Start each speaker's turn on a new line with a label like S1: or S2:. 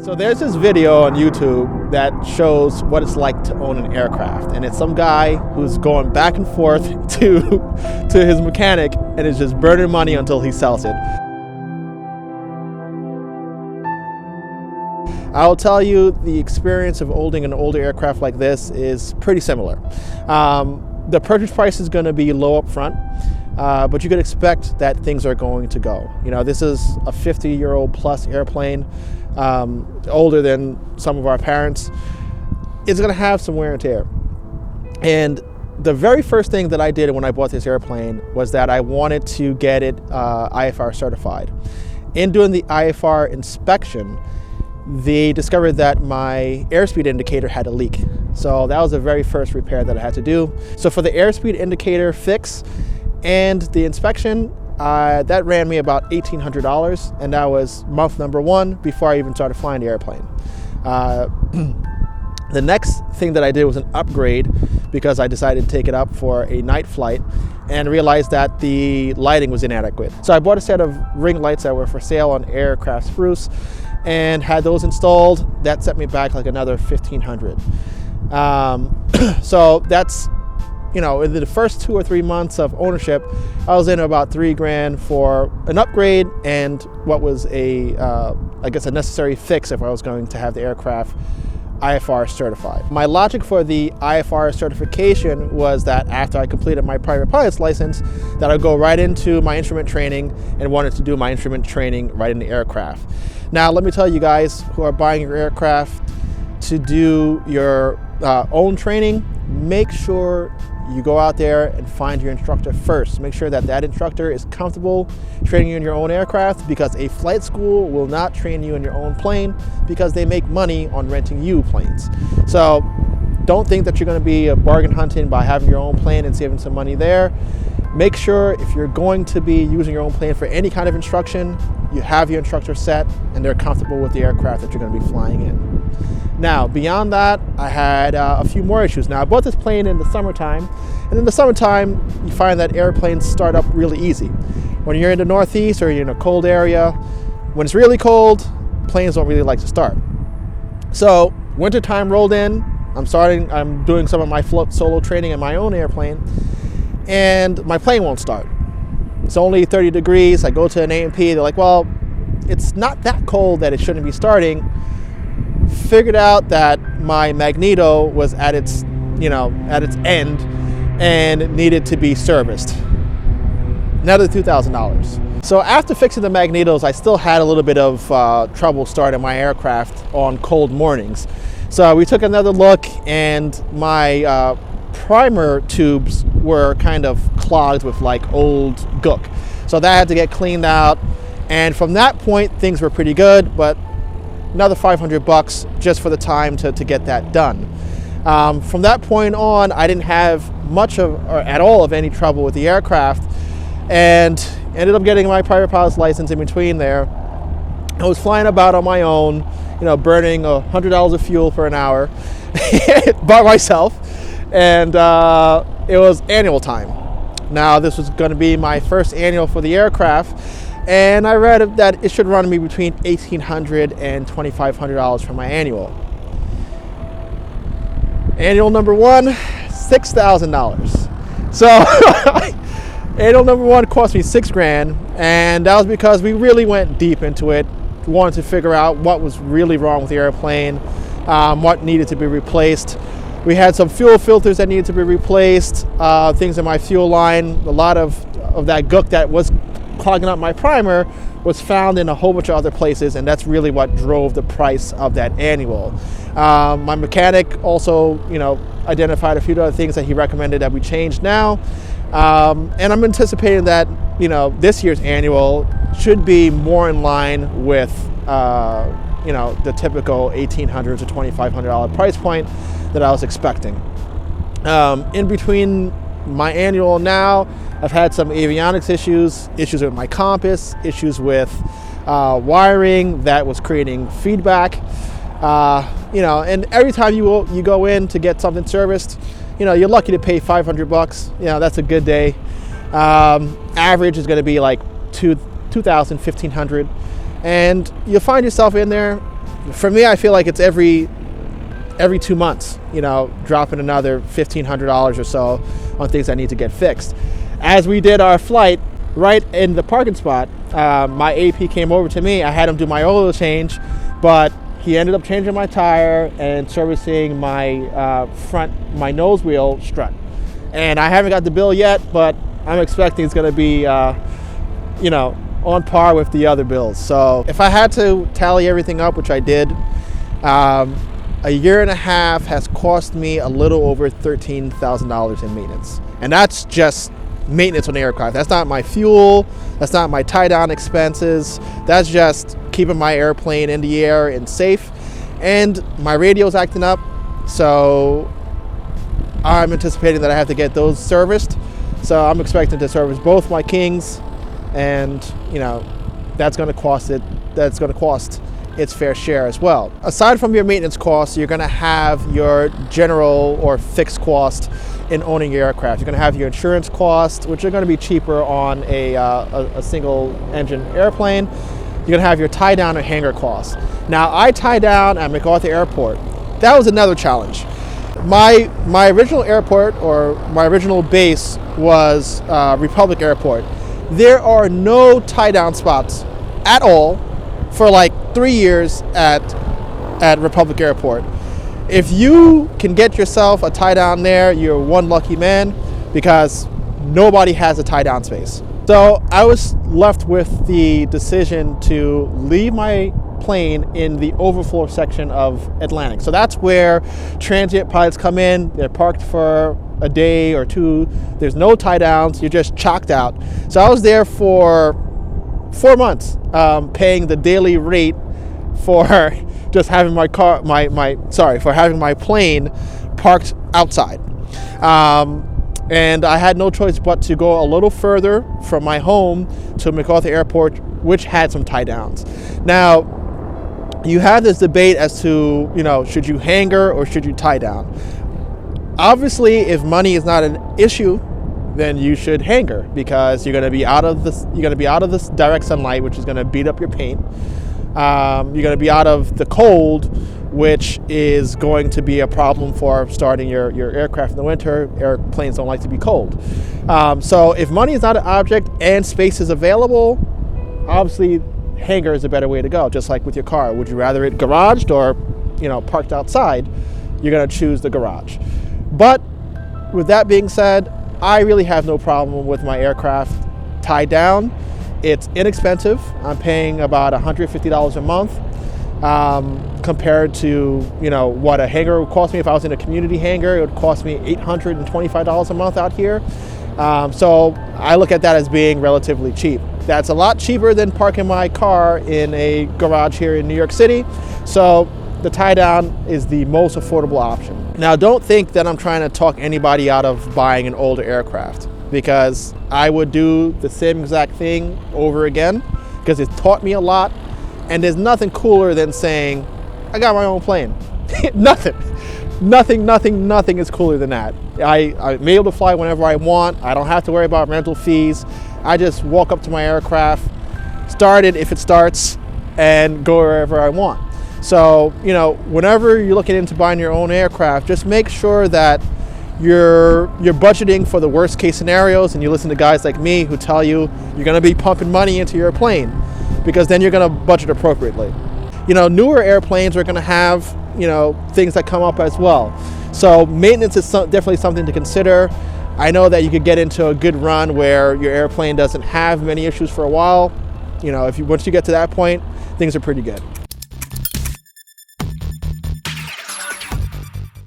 S1: So there's this video on YouTube that shows what it's like to own an aircraft, and it's some guy who's going back and forth to his mechanic and is just burning money until he sells it. I'll tell you, the experience of owning an older aircraft like this is pretty similar. The purchase price is going to be low up front, but you could expect that things are going to go. You know, this is a 50-year-old plus airplane, older than some of our parents. It's going to have some wear and tear. And the very first thing that I did when I bought this airplane was that I wanted to get it IFR certified. In doing the IFR inspection, they discovered that my airspeed indicator had a leak. So that was the very first repair that I had to do. So for the airspeed indicator fix and the inspection, that ran me about $1,800, and that was month number 1 before I even started flying the airplane. The next thing that I did was an upgrade because I decided to take it up for a night flight and realized that the lighting was inadequate. So I bought a set of ring lights that were for sale on Aircraft Spruce and had those installed. That set me back like another $1,500. So that's, you know, in the first 2 or 3 months of ownership, I was in about $3,000 for an upgrade and what was I guess a necessary fix if I was going to have the aircraft IFR certified. My logic for the IFR certification was that after I completed my private pilot's license, that I'd go right into my instrument training and wanted to do my instrument training right in the aircraft. Now, let me tell you guys who are buying your aircraft to do your own training, make sure you go out there and find your instructor first. Make sure that that instructor is comfortable training you in your own aircraft, because a flight school will not train you in your own plane because they make money on renting you planes. So don't think that you're going to be bargain hunting by having your own plane and saving some money there. Make sure if you're going to be using your own plane for any kind of instruction, you have your instructor set and they're comfortable with the aircraft that you're going to be flying in. Now, beyond that, I had a few more issues. Now, I bought this plane in the summertime, and in the summertime, you find that airplanes start up really easy. When you're in the Northeast or you're in a cold area, when it's really cold, planes don't really like to start. So, wintertime rolled in, I'm doing some of my solo training in my own airplane, and my plane won't start. It's only 30 degrees, I go to an A&P, they're like, well, it's not that cold that it shouldn't be starting. Figured out that my magneto was at its end and needed to be serviced. Another $2,000. So after fixing the magnetos, I still had a little bit of trouble starting my aircraft on cold mornings. So we took another look, and my primer tubes were kind of clogged with like old gook. So that had to get cleaned out. And from that point, things were pretty good, but another $500 just for the time to get that done. From that point on, I didn't have much of, or at all of, any trouble with the aircraft, and ended up getting my private pilot's license in between there. I was flying about on my own, you know, burning $100 of fuel per an hour by myself, and it was annual time. Now, this was going to be my first annual for the aircraft, and I read that it should run me between $1,800 and $2,500 for my annual. Annual number 1, $6,000. So annual number 1 cost me $6,000, and that was because we really went deep into it. We wanted to figure out what was really wrong with the airplane, what needed to be replaced. We had some fuel filters that needed to be replaced, things in my fuel line. A lot of that gook that was clogging up my primer was found in a whole bunch of other places, and that's really what drove the price of that annual. My mechanic also, you know, identified a few other things that he recommended that we change now, and I'm anticipating that, you know, this year's annual should be more in line with, you know, the typical $1,800 to $2,500 price point that I was expecting. In between my annual now, I've had some avionics issues with my compass, issues with wiring that was creating feedback. You know, and every time you go in to get something serviced, you know, you're lucky to pay $500. You know, that's a good day. Average is going to be like $2,000, $1,500, and you'll find yourself in there For me, I feel like it's every 2 months, dropping another $1,500 or so on things that need to get fixed. As we did our flight, right in the parking spot, my AP came over to me. I had him do my oil change, but he ended up changing my tire and servicing my my nose wheel strut. And I haven't got the bill yet, but I'm expecting it's going to be, on par with the other bills. So if I had to tally everything up, which I did, a year and a half has cost me a little over $13,000 in maintenance. And that's just maintenance on the aircraft. That's not my fuel. That's not my tie-down expenses. That's just keeping my airplane in the air and safe. And my radio's acting up, so I'm anticipating that I have to get those serviced. So I'm expecting to service both my Kings, and that's going to cost its fair share as well. Aside from your maintenance costs, you're going to have your general or fixed cost in owning your aircraft. You're going to have your insurance costs, which are going to be cheaper on a single engine airplane. You're going to have your tie down or hangar costs. Now, I tie down at MacArthur Airport. That was another challenge. My original airport, or my original base, was Republic Airport. There are no tie down spots at all for like 3 years at Republic Airport. If you can get yourself a tie down there, you're one lucky man, because nobody has a tie down space. So I was left with the decision to leave my plane in the overflow section of Atlantic. So that's where transient pilots come in. They're parked for a day or two. There's no tie downs. You're just chalked out. So I was there for 4 months, paying the daily rate for just having for having my plane parked outside. And I had no choice but to go a little further from my home to MacArthur Airport, which had some tie downs. Now, you have this debate as to, should you hangar or should you tie down? Obviously, if money is not an issue, then you should hangar, because you're going to be out of this direct sunlight, which is going to beat up your paint. You're going to be out of the cold, which is going to be a problem for starting your aircraft in the winter. Airplanes don't like to be cold. So if money is not an object and space is available, obviously hangar is a better way to go. Just like with your car, would you rather it garaged or parked outside? You're going to choose the garage. But with that being said, I really have no problem with my aircraft tied down. It's inexpensive. I'm paying about $150 a month, compared to what a hangar would cost me. If I was in a community hangar, it would cost me $825 a month out here. So I look at that as being relatively cheap. That's a lot cheaper than parking my car in a garage here in New York City. So the tie down is the most affordable option. Now, don't think that I'm trying to talk anybody out of buying an older aircraft, because I would do the same exact thing over again, because it taught me a lot. And there's nothing cooler than saying, I got my own plane. Nothing is cooler than that. I'm able to fly whenever I want. I don't have to worry about rental fees. I just walk up to my aircraft, start it if it starts, and go wherever I want. So, whenever you're looking into buying your own aircraft, just make sure that you're budgeting for the worst case scenarios, and you listen to guys like me who tell you you're going to be pumping money into your plane, because then you're going to budget appropriately. Newer airplanes are going to have, things that come up as well. So maintenance is definitely something to consider. I know that you could get into a good run where your airplane doesn't have many issues for a while. Once you get to that point, things are pretty good.